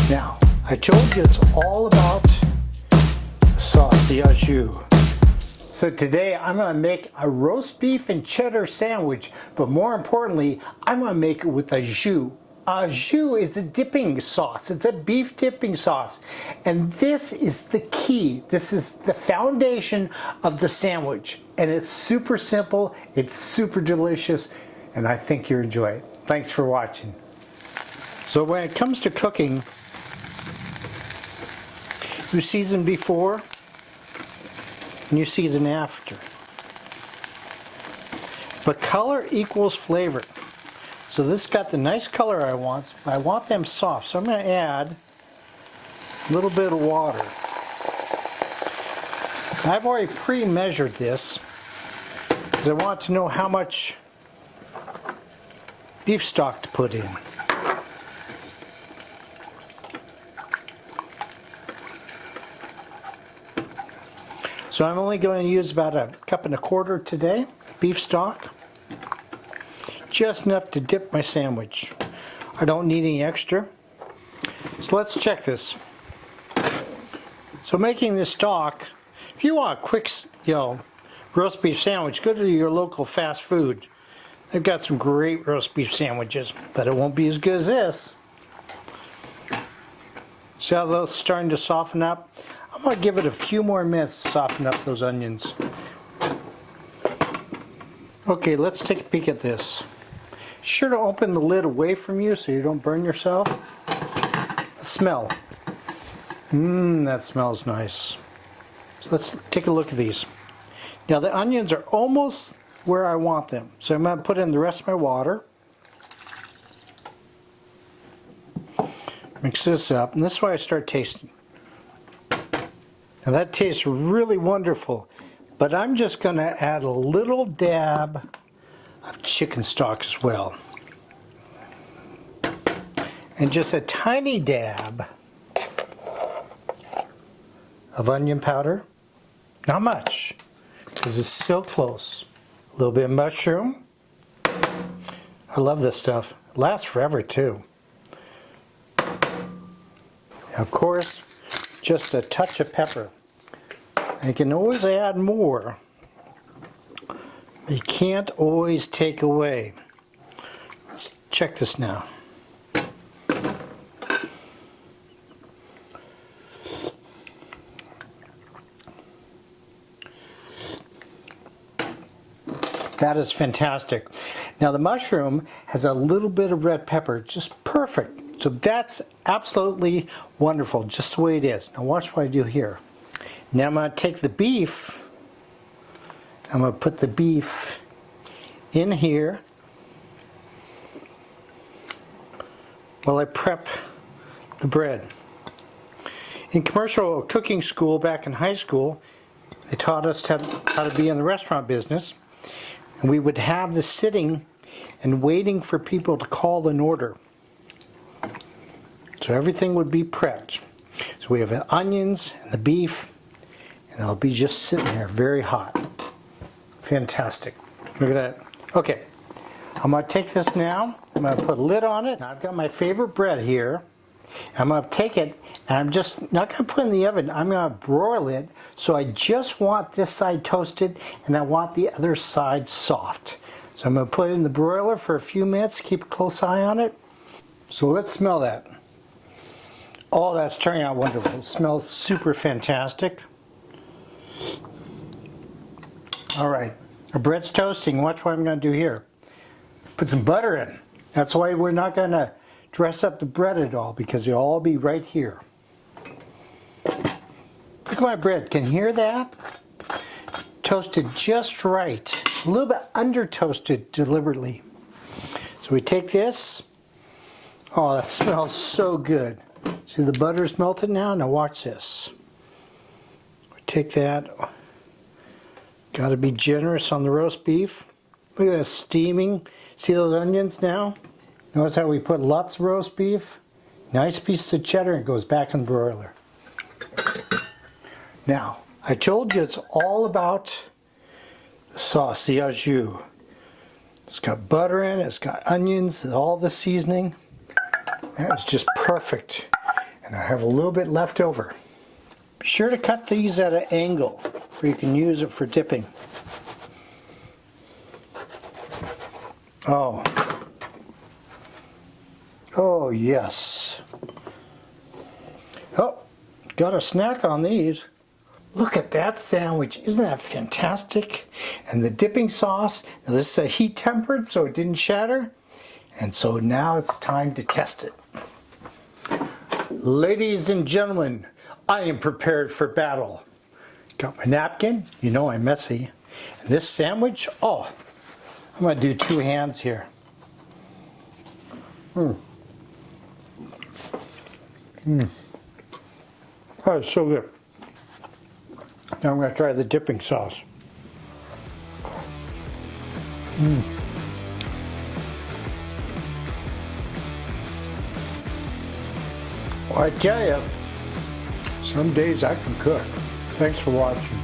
Now, I told you it's all about the sauce, the Au Jus. So today I'm going to make a roast beef and cheddar sandwich, but more importantly, I'm going to make it with Au Jus. Au Jus is a dipping sauce. It's a beef dipping sauce. And this is the key. This is the foundation of the sandwich. And it's super simple, it's super delicious, and I think you'll enjoy it. Thanks for watching. So when it comes to cooking, you season before and you season after. But color equals flavor. So this got the nice color I want, but I want them soft. So I'm going to add a little bit of water. I've already pre-measured this because I want to know how much beef stock to put in. So I'm only going to use about 1.25 cups today, beef stock. Just enough to dip my sandwich. I don't need any extra. So let's check this. So making this stock, if you want a quick, roast beef sandwich, go to your local fast food. They've got some great roast beef sandwiches, but it won't be as good as this. See how those starting to soften up? I'm going to give it a few more minutes to soften up those onions. Okay, let's take a peek at this. Sure to open the lid away from you so you don't burn yourself. The smell. That smells nice. So let's take a look at these. Now the onions are almost where I want them. So I'm going to put in the rest of my water. Mix this up, and this is why I start tasting. Now that tastes really wonderful, but I'm just going to add a little dab of chicken stock as well. And just a tiny dab of onion powder. Not much, because it's so close. A little bit of mushroom. I love this stuff. It lasts forever too. And of course, just a touch of pepper. You can always add more. You can't always take away. Let's check this now. That is fantastic. Now the mushroom has a little bit of red pepper, just perfect. So that's absolutely wonderful, just the way it is. Now watch what I do here. Now I'm going to take the beef. I'm going to put the beef in here while I prep the bread. In commercial cooking school back in high school, they taught us how to be in the restaurant business. And we would have this sitting and waiting for people to call an order. So everything would be prepped. So we have the onions and the beef, and it'll be just sitting there very hot. Fantastic. Look at that. Okay, I'm going to take this now. I'm going to put a lid on it. Now I've got my favorite bread here. I'm going to take it, and I'm just not going to put it in the oven. I'm going to broil it. So I just want this side toasted, and I want the other side soft. So I'm going to put it in the broiler for a few minutes. Keep a close eye on it. So let's smell that. Oh, that's turning out wonderful. It smells super fantastic. All right, our bread's toasting. Watch what I'm going to do here. Put some butter in. That's why we're not going to dress up the bread at all, because it'll all be right here. Look at my bread. Can you hear that? Toasted just right. A little bit under toasted deliberately. So we take this. Oh, that smells so good. See the butter's melted now? Now watch this. We take that. Got to be generous on the roast beef. Look at that steaming. See those onions now? Notice how we put lots of roast beef. Nice piece of cheddar, and it goes back in the broiler. Now, I told you it's all about the sauce, the Au Jus. It's got butter in it, it's got onions, all the seasoning. That is just perfect. And I have a little bit left over. Be sure to cut these at an angle where you can use it for dipping. Oh. Oh, yes. Oh, got a snack on these. Look at that sandwich. Isn't that fantastic? And the dipping sauce, now this is heat tempered so it didn't shatter. And so now it's time to test it. Ladies and gentlemen, I am prepared for battle. Got my napkin, you know I'm messy. And this sandwich, oh, I'm going to do two hands here. Oh, it's so good. Now I'm going to try the dipping sauce. Well, I tell you, some days I can cook. Thanks for watching.